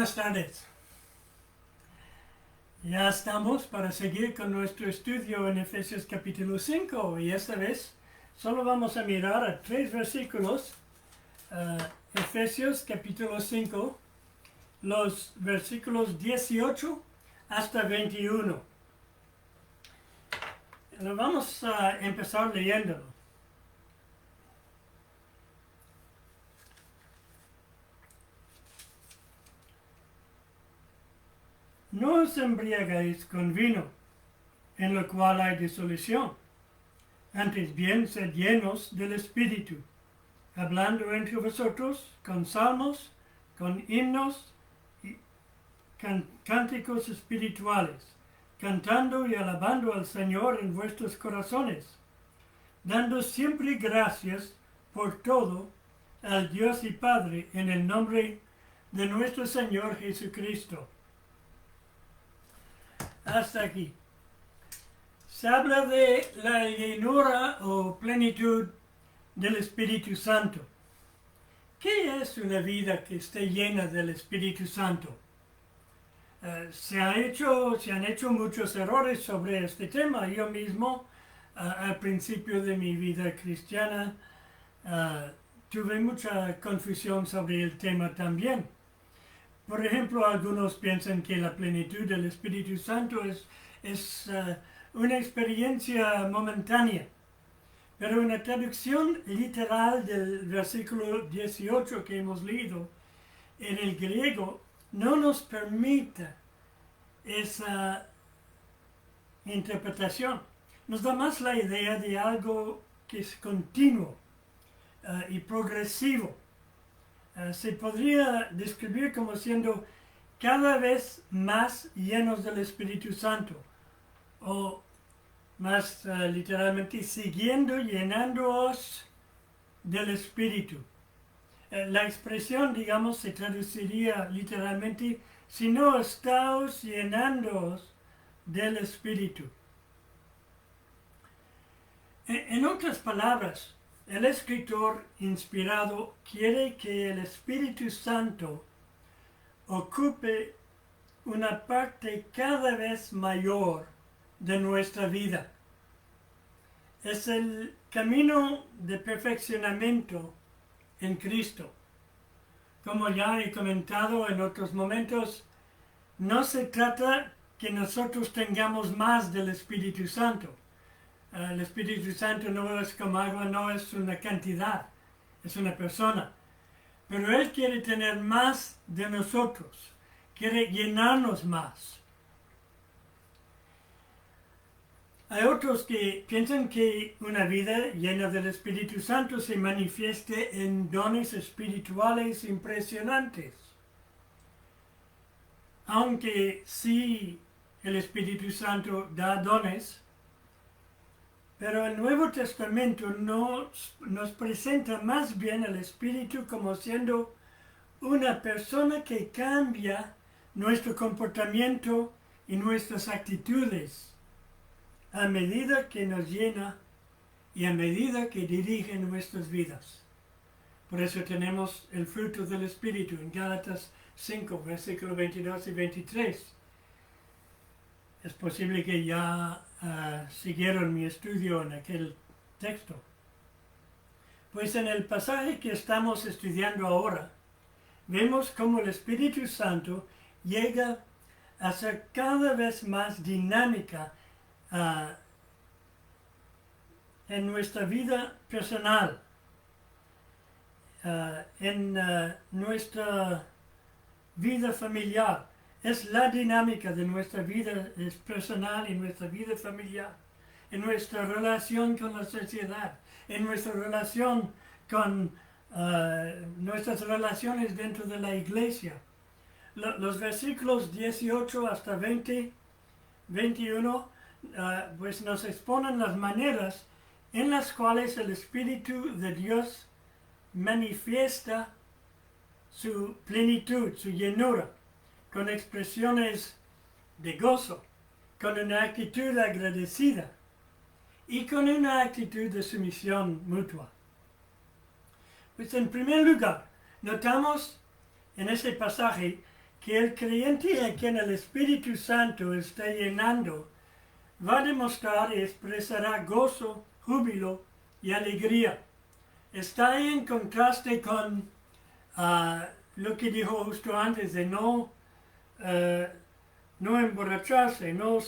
Buenas tardes. Ya estamos para seguir con nuestro estudio en Efesios capítulo 5 y esta vez solo vamos a mirar a 3 versículos. Efesios capítulo 5, los versículos 18 hasta 21. Lo vamos a empezar leyéndolo. No os embriaguéis con vino, en lo cual hay disolución. Antes bien, sed llenos del Espíritu, hablando entre vosotros con salmos, con himnos y cánticos espirituales, cantando y alabando al Señor en vuestros corazones, dando siempre gracias por todo al Dios y Padre en el nombre de nuestro Señor Jesucristo. Hasta aquí. Se habla de la llenura o plenitud del Espíritu Santo. ¿Qué es una vida que esté llena del Espíritu Santo? Se han hecho muchos errores sobre este tema. Yo mismo, al principio de mi vida cristiana, tuve mucha confusión sobre el tema también. Por ejemplo, algunos piensan que la plenitud del Espíritu Santo es una experiencia momentánea. Pero una traducción literal del versículo 18 que hemos leído en el griego no nos permite esa interpretación. Nos da más la idea de algo que es continuo y progresivo. Se podría describir como siendo cada vez más llenos del Espíritu Santo, o más literalmente siguiendo llenándoos del Espíritu. La expresión, digamos, se traduciría literalmente, si no estáos llenándoos del Espíritu. En otras palabras, el escritor inspirado quiere que el Espíritu Santo ocupe una parte cada vez mayor de nuestra vida. Es el camino de perfeccionamiento en Cristo. Como ya he comentado en otros momentos, no se trata que nosotros tengamos más del Espíritu Santo. El Espíritu Santo no es como agua, no es una cantidad, es una persona. Pero Él quiere tener más de nosotros, quiere llenarnos más. Hay otros que piensan que una vida llena del Espíritu Santo se manifieste en dones espirituales impresionantes. Aunque sí el Espíritu Santo da dones, pero el Nuevo Testamento nos presenta más bien al Espíritu como siendo una persona que cambia nuestro comportamiento y nuestras actitudes a medida que nos llena y a medida que dirige nuestras vidas. Por eso tenemos el fruto del Espíritu en Gálatas 5, versículos 22 y 23. Es posible que ya siguieron mi estudio en aquel texto. Pues en el pasaje que estamos estudiando ahora, vemos cómo el Espíritu Santo llega a ser cada vez más dinámica en nuestra vida personal, en nuestra vida familiar. Es la dinámica de nuestra vida personal y nuestra vida familiar, en nuestra relación con la sociedad, en nuestra relación con nuestras relaciones dentro de la iglesia. Los versículos 18 hasta 21 pues nos exponen las maneras en las cuales el Espíritu de Dios manifiesta su plenitud, su llenura, con expresiones de gozo, con una actitud agradecida y con una actitud de sumisión mutua. Pues en primer lugar, notamos en este pasaje que el creyente a quien el Espíritu Santo está llenando va a demostrar y expresará gozo, júbilo y alegría. Está en contraste con lo que dijo justo antes de no emborracharse, no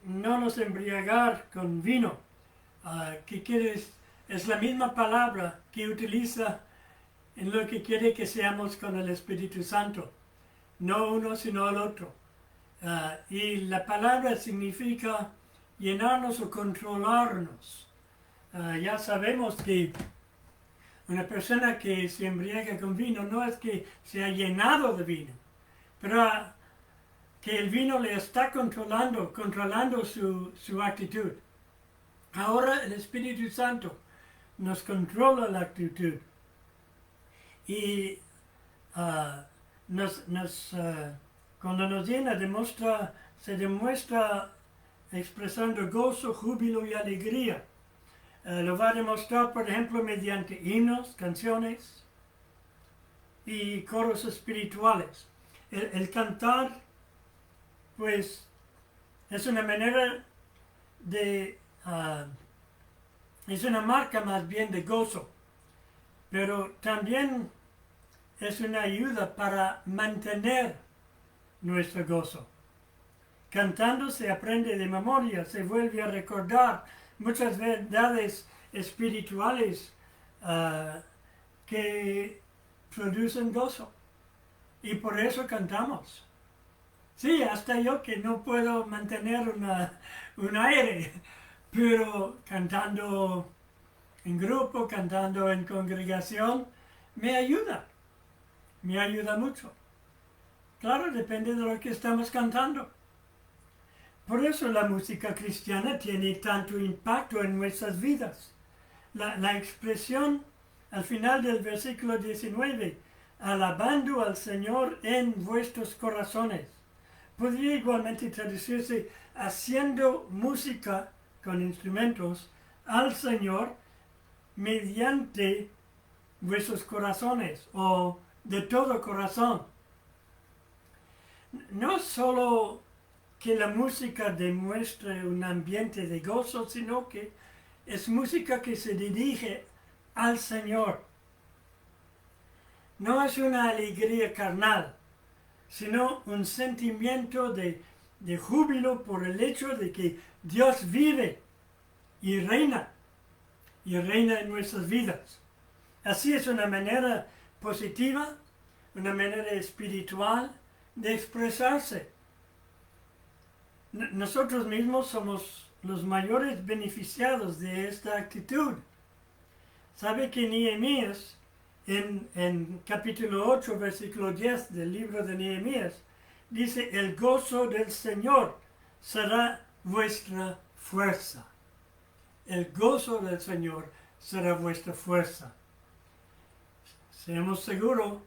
nos embriagar con vino, es la misma palabra que utiliza en lo que quiere que seamos con el Espíritu Santo, no uno sino el otro. Y la palabra significa llenarnos o controlarnos. Ya sabemos que una persona que se embriaga con vino no es que se ha llenado de vino, pero que el vino le está controlando su actitud. Ahora el Espíritu Santo nos controla la actitud y cuando nos llena se demuestra expresando gozo, júbilo y alegría. Lo va a demostrar, por ejemplo, mediante himnos, canciones y coros espirituales. El cantar, pues, es una manera es una marca más bien de gozo, pero también es una ayuda para mantener nuestro gozo. Cantando se aprende de memoria, se vuelve a recordar muchas verdades espirituales que producen gozo. Y por eso cantamos. Sí, hasta yo que no puedo mantener un aire, pero cantando en grupo, cantando en congregación, me ayuda mucho. Claro, depende de lo que estamos cantando. Por eso la música cristiana tiene tanto impacto en nuestras vidas. La expresión al final del versículo 19, alabando al Señor en vuestros corazones, podría igualmente traducirse haciendo música con instrumentos al Señor mediante vuestros corazones o de todo corazón. No solo que la música demuestre un ambiente de gozo, sino que es música que se dirige al Señor. No es una alegría carnal, sino un sentimiento de júbilo por el hecho de que Dios vive y reina en nuestras vidas. Así es una manera positiva, una manera espiritual de expresarse. Nosotros mismos somos los mayores beneficiados de esta actitud. ¿Sabe que Nehemías, en capítulo 8, versículo 10 del libro de Nehemías, dice, el gozo del Señor será vuestra fuerza? El gozo del Señor será vuestra fuerza. Seamos seguros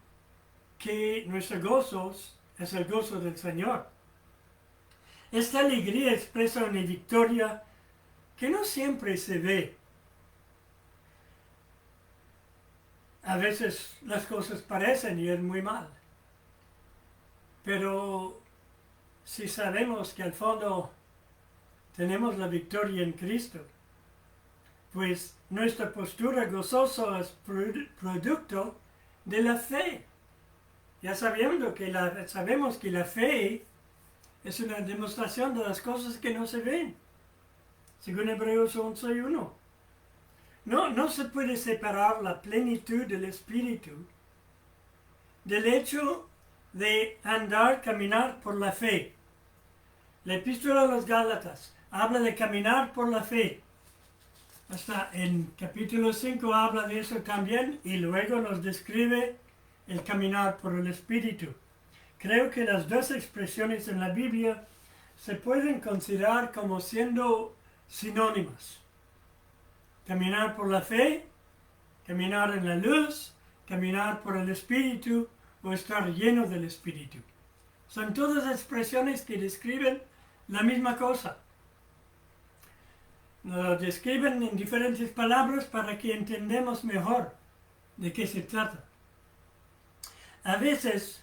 que nuestro gozo es el gozo del Señor. Esta alegría expresa una victoria que no siempre se ve. A veces las cosas parecen ir muy mal. Pero si sabemos que al fondo tenemos la victoria en Cristo, pues nuestra postura gozosa es producto de la fe. Ya sabemos que la fe es una demostración de las cosas que no se ven, según Hebreos 11:1. No se puede separar la plenitud del Espíritu del hecho de caminar por la fe. La epístola a los Gálatas habla de caminar por la fe. Hasta en capítulo 5 habla de eso también y luego nos describe el caminar por el Espíritu. Creo que las dos expresiones en la Biblia se pueden considerar como siendo sinónimas. Caminar por la fe, caminar en la luz, caminar por el Espíritu o estar lleno del Espíritu. Son todas expresiones que describen la misma cosa. Lo describen en diferentes palabras para que entendamos mejor de qué se trata. A veces,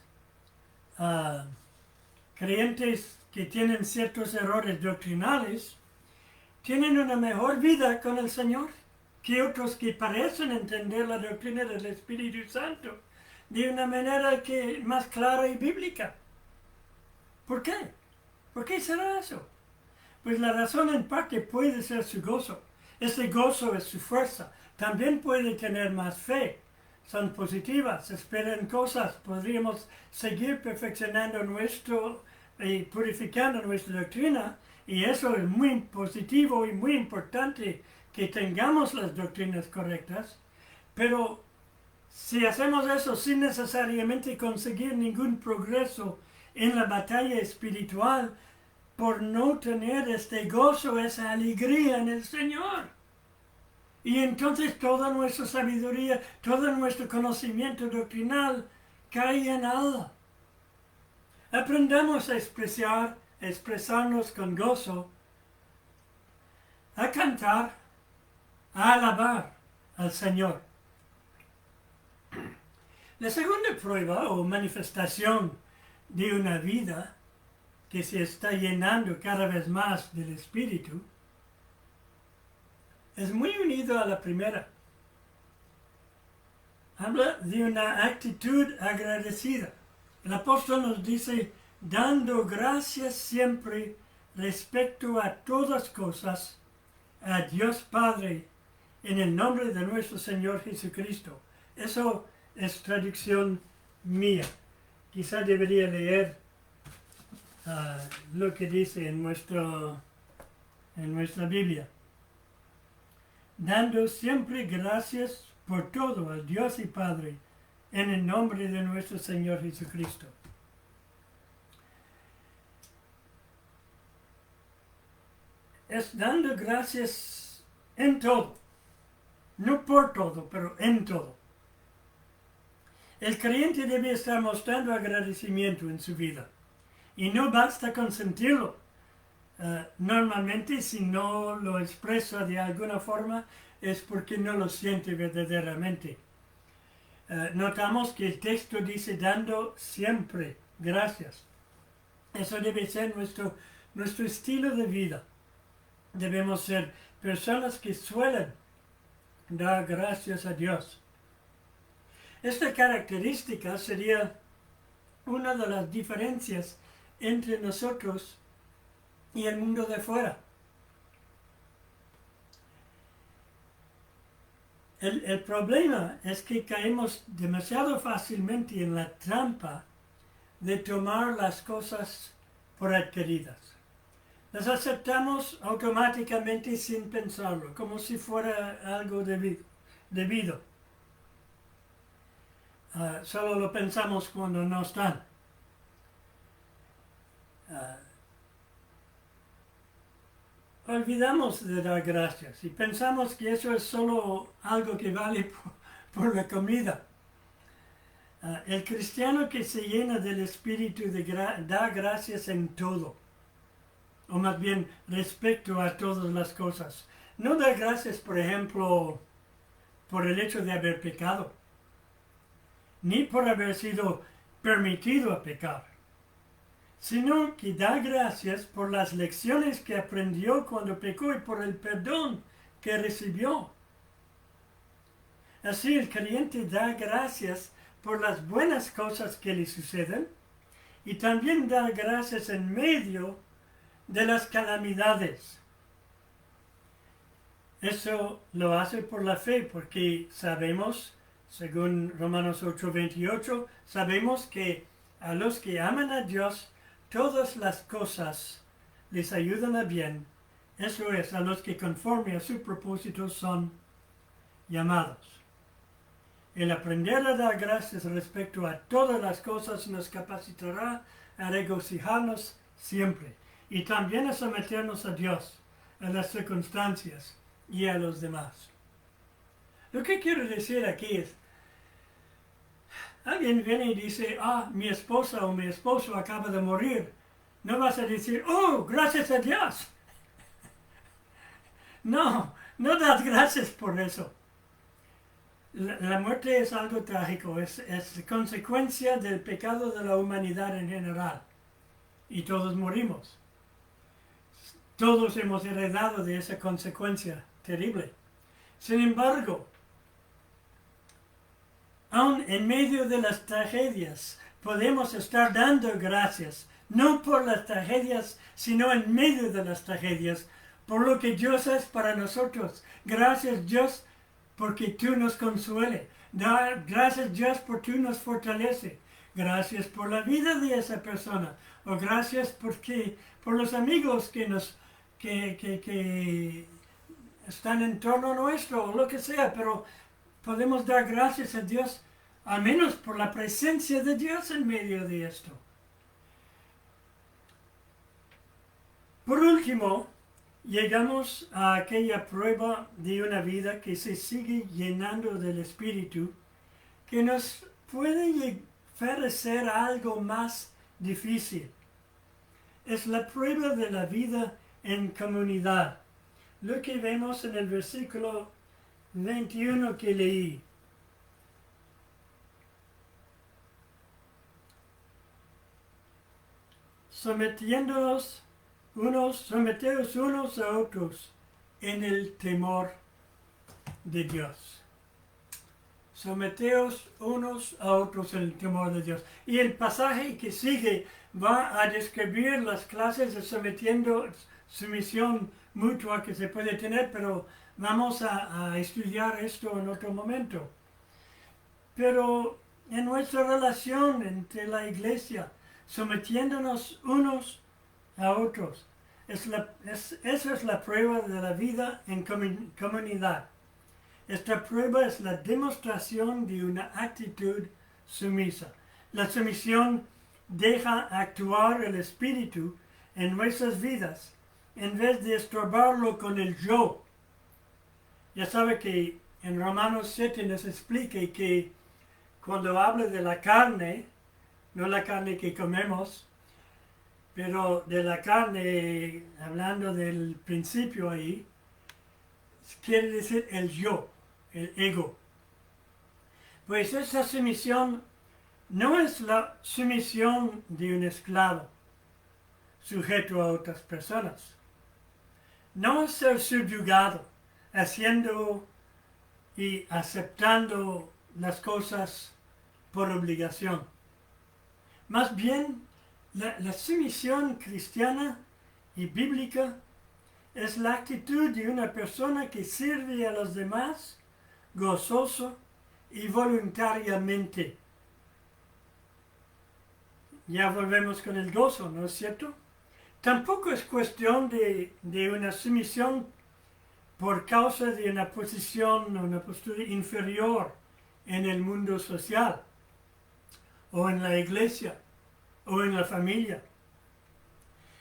creyentes que tienen ciertos errores doctrinales tienen una mejor vida con el Señor que otros que parecen entender la doctrina del Espíritu Santo de una manera más clara y bíblica. ¿Por qué? ¿Por qué será eso? Pues la razón en parte puede ser su gozo. Ese gozo es su fuerza. También puede tener más fe. Son positivas, esperan cosas. Podríamos seguir perfeccionando y purificando nuestra doctrina. Y eso es muy positivo y muy importante que tengamos las doctrinas correctas. Pero si hacemos eso sin necesariamente conseguir ningún progreso en la batalla espiritual, por no tener este gozo, esa alegría en el Señor. Y entonces toda nuestra sabiduría, todo nuestro conocimiento doctrinal cae en nada. Aprendamos a expresarnos con gozo, a cantar, a alabar al Señor. La segunda prueba o manifestación de una vida que se está llenando cada vez más del Espíritu, es muy unido a la primera. Habla de una actitud agradecida. El apóstol nos dice, dando gracias siempre respecto a todas cosas, a Dios Padre, en el nombre de nuestro Señor Jesucristo. Eso es traducción mía. Quizá debería leer lo que dice en nuestra Biblia. Dando siempre gracias por todo al Dios y Padre, en el nombre de nuestro Señor Jesucristo. Es dando gracias en todo. No por todo, pero en todo. El creyente debe estar mostrando agradecimiento en su vida. Y no basta con sentirlo. Normalmente, si no lo expresa de alguna forma, es porque no lo siente verdaderamente. Notamos que el texto dice dando siempre gracias. Eso debe ser nuestro estilo de vida. Debemos ser personas que suelen dar gracias a Dios. Esta característica sería una de las diferencias entre nosotros y el mundo de fuera. El problema es que caemos demasiado fácilmente en la trampa de tomar las cosas por adquiridas. Las aceptamos automáticamente sin pensarlo, como si fuera algo debido. Solo lo pensamos cuando no están. Olvidamos de dar gracias y pensamos que eso es solo algo que vale por la comida. El cristiano que se llena del espíritu da gracias en todo, o más bien respecto a todas las cosas. No da gracias, por ejemplo, por el hecho de haber pecado, ni por haber sido permitido a pecar, sino que da gracias por las lecciones que aprendió cuando pecó y por el perdón que recibió. Así el creyente da gracias por las buenas cosas que le suceden y también da gracias en medio de las calamidades. Eso lo hace por la fe, porque sabemos, según Romanos 8:28, sabemos que a los que aman a Dios, todas las cosas les ayudan a bien. Eso es, a los que conforme a su propósito son llamados. El aprender a dar gracias respecto a todas las cosas nos capacitará a regocijarnos siempre y también a someternos a Dios, a las circunstancias y a los demás. Lo que quiero decir aquí es, alguien viene y dice, mi esposa o mi esposo acaba de morir. No vas a decir, gracias a Dios. No das gracias por eso. La muerte es algo trágico, es consecuencia del pecado de la humanidad en general. Y todos morimos. Todos hemos heredado de esa consecuencia terrible. Sin embargo, aun en medio de las tragedias, podemos estar dando gracias, no por las tragedias, sino en medio de las tragedias, por lo que Dios es para nosotros. Gracias Dios porque tú nos consuele. Gracias Dios porque tú nos fortalece. Gracias por la vida de esa persona. O gracias por los amigos que están en torno nuestro, o lo que sea, pero podemos dar gracias a Dios, al menos por la presencia de Dios en medio de esto. Por último, llegamos a aquella prueba de una vida que se sigue llenando del Espíritu, que nos puede parecer algo más difícil. Es la prueba de la vida en comunidad. Lo que vemos en el versículo 21 que leí. Someteos unos a otros en el temor de Dios. Someteos unos a otros en el temor de Dios. Y el pasaje que sigue va a describir las clases de sumisión mutua que se puede tener, pero vamos a estudiar esto en otro momento. Pero en nuestra relación entre la iglesia, sometiéndonos unos a otros, esa es la prueba de la vida en comunidad. Esta prueba es la demostración de una actitud sumisa. La sumisión deja actuar el Espíritu en nuestras vidas en vez de estorbarlo con el yo. Ya sabe que en Romanos 7 nos explica que cuando habla de la carne, no la carne que comemos, pero de la carne, hablando del principio ahí, quiere decir el yo, el ego. Pues esa sumisión no es la sumisión de un esclavo sujeto a otras personas. No es ser subyugado, haciendo y aceptando las cosas por obligación. Más bien, la sumisión cristiana y bíblica es la actitud de una persona que sirve a los demás gozoso y voluntariamente. Ya volvemos con el gozo, ¿no es cierto? Tampoco es cuestión de una sumisión por causa de una posición o una postura inferior en el mundo social, o en la iglesia, o en la familia.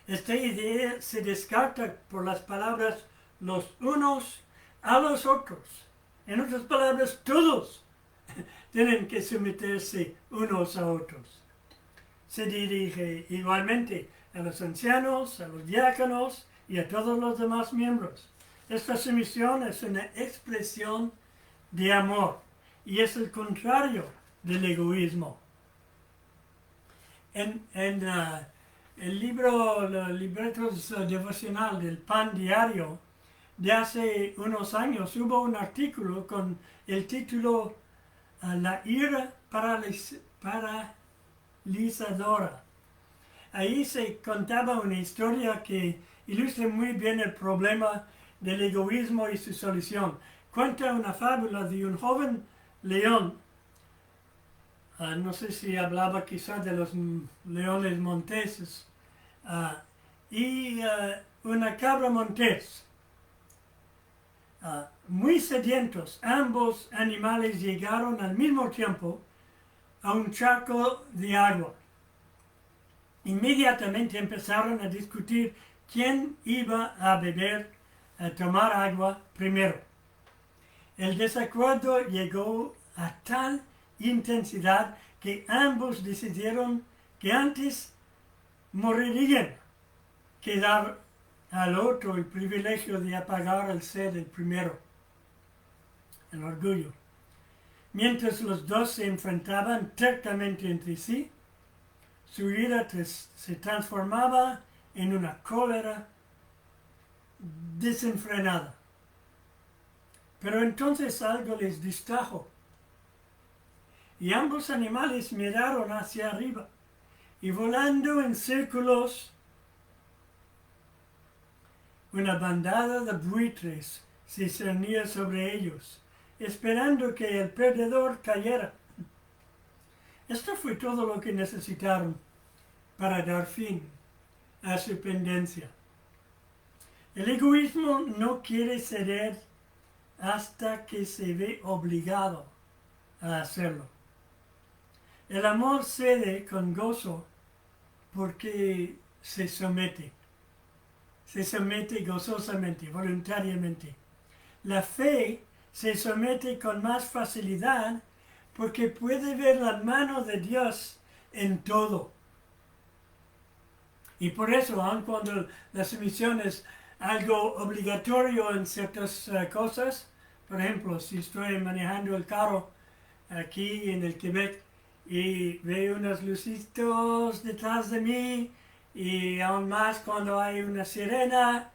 Esta idea se descarta por las palabras los unos a los otros. En otras palabras, todos tienen que someterse unos a otros. Se dirige igualmente a los ancianos, a los diáconos y a todos los demás miembros. Esta sumisión es una expresión de amor y es el contrario del egoísmo. En el libro, los libretos devocional del Pan Diario de hace unos años, hubo un artículo con el título La ira paralizadora. Ahí se contaba una historia que ilustra muy bien el problema del egoísmo y su solución. Cuenta una fábula de un joven león. No sé si hablaba quizás de los leones monteses. Y una cabra montés. Muy sedientos, ambos animales llegaron al mismo tiempo a un charco de agua. Inmediatamente empezaron a discutir quién iba a tomar agua primero. El desacuerdo llegó a tal intensidad que ambos decidieron que antes morirían que dar al otro el privilegio de apagar el sed el primero, el orgullo. Mientras los dos se enfrentaban tercamente entre sí, su ira se transformaba en una cólera desenfrenada. Pero entonces algo les distrajo y ambos animales miraron hacia arriba y volando en círculos, una bandada de buitres se cernía sobre ellos, esperando que el perdedor cayera. Esto fue todo lo que necesitaron para dar fin a su pendencia. El egoísmo no quiere ceder hasta que se ve obligado a hacerlo. El amor cede con gozo porque se somete gozosamente, voluntariamente. La fe se somete con más facilidad porque puede ver la mano de Dios en todo. Y por eso, aun cuando la sumisión es algo obligatorio en ciertas cosas, por ejemplo, si estoy manejando el carro aquí en el Quebec y veo unos lucitos detrás de mí y aún más cuando hay una sirena,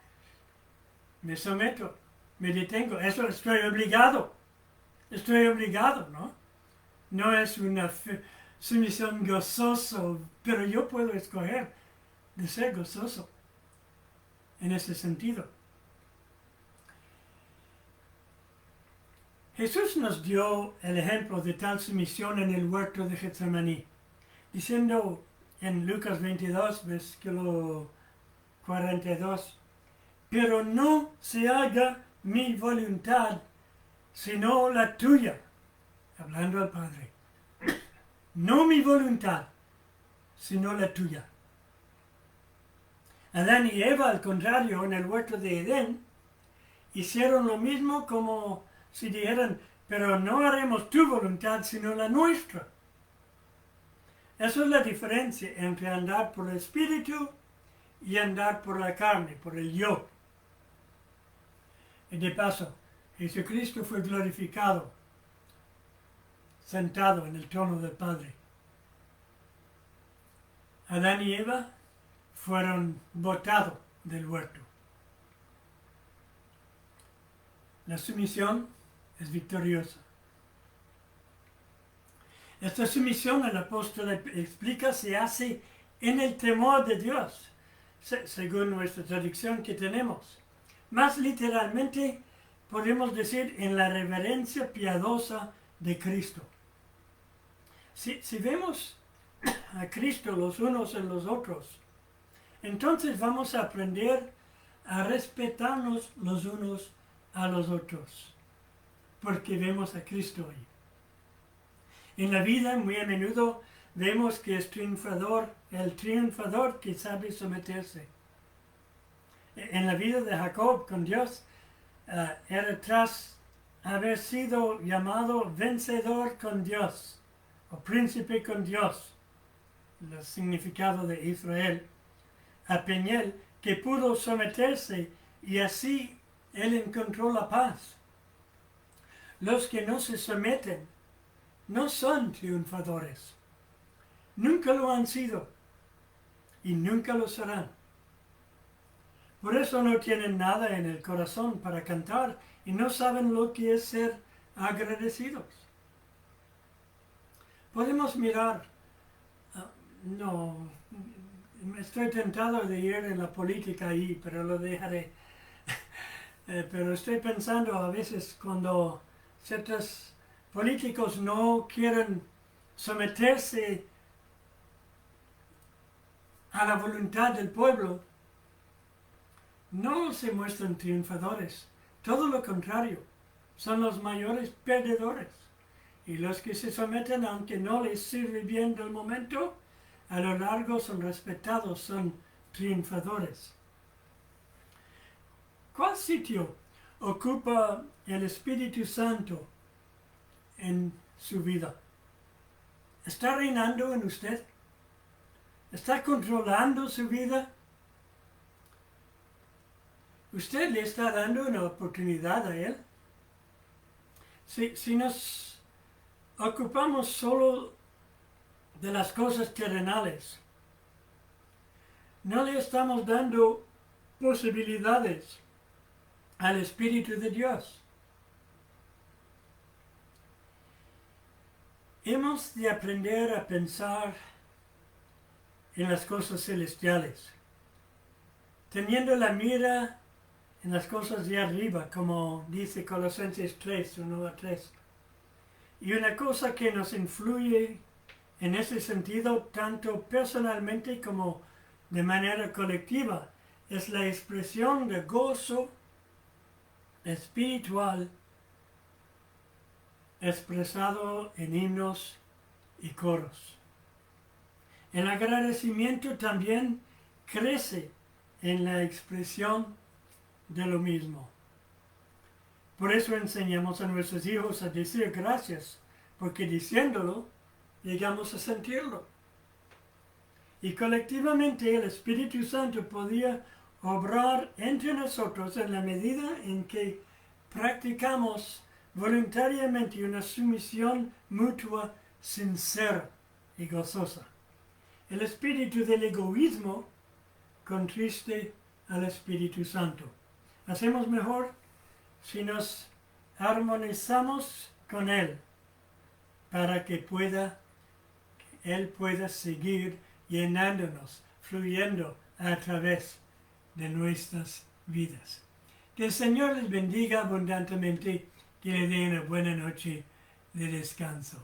me someto, me detengo. Eso estoy obligado, ¿no? No es una sumisión gozoso, pero yo puedo escoger de ser gozoso en ese sentido. Jesús nos dio el ejemplo de tal sumisión en el huerto de Getsemaní, diciendo en Lucas 22, versículo 42, pero no se haga mi voluntad, sino la tuya, hablando al Padre. No mi voluntad, sino la tuya. Adán y Eva, al contrario, en el huerto de Edén, hicieron lo mismo como si dijeran, pero no haremos tu voluntad, sino la nuestra. Esa es la diferencia entre andar por el Espíritu y andar por la carne, por el yo. Y de paso, Jesucristo fue glorificado, sentado en el trono del Padre. Adán y Eva fueron botados del huerto. La sumisión es victoriosa. Esta sumisión, el apóstol explica, se hace en el temor de Dios, según nuestra traducción que tenemos. Más literalmente, podemos decir en la reverencia piadosa de Cristo. Si vemos a Cristo los unos en los otros, entonces vamos a aprender a respetarnos los unos a los otros, porque vemos a Cristo ahí. En la vida muy a menudo vemos que es el triunfador que sabe someterse. En la vida de Jacob con Dios, era tras haber sido llamado vencedor con Dios, o príncipe con Dios, el significado de Israel, a Peniel, que pudo someterse y así él encontró la paz. Los que no se someten no son triunfadores. Nunca lo han sido y nunca lo serán. Por eso no tienen nada en el corazón para cantar y no saben lo que es ser agradecidos. Podemos mirar, no, estoy tentado de ir en la política ahí, pero lo dejaré. Pero estoy pensando a veces cuando ciertos políticos no quieren someterse a la voluntad del pueblo, no se muestran triunfadores. Todo lo contrario, son los mayores perdedores. Y los que se someten, aunque no les sirve bien del momento, a lo largo son respetados, son triunfadores. ¿Cuál sitio ocupa el Espíritu Santo en su vida? ¿Está reinando en usted? ¿Está controlando su vida? ¿Usted le está dando una oportunidad a Él? Si nos ocupamos solo de las cosas terrenales, no le estamos dando posibilidades al Espíritu de Dios. Hemos de aprender a pensar en las cosas celestiales, teniendo la mira en las cosas de arriba, como dice Colosenses 3, 1 a 3. Y una cosa que nos influye en ese sentido, tanto personalmente como de manera colectiva, es la expresión de gozo espiritual expresado en himnos y coros. El agradecimiento también crece en la expresión de lo mismo. Por eso enseñamos a nuestros hijos a decir gracias, porque diciéndolo, llegamos a sentirlo. Y colectivamente el Espíritu Santo podía obrar entre nosotros en la medida en que practicamos voluntariamente una sumisión mutua, sincera y gozosa. El espíritu del egoísmo contriste al Espíritu Santo. Hacemos mejor si nos armonizamos con Él para que Él pueda seguir llenándonos, fluyendo a través de nuestras vidas. Que el Señor les bendiga abundantemente, que le dé una buena noche de descanso.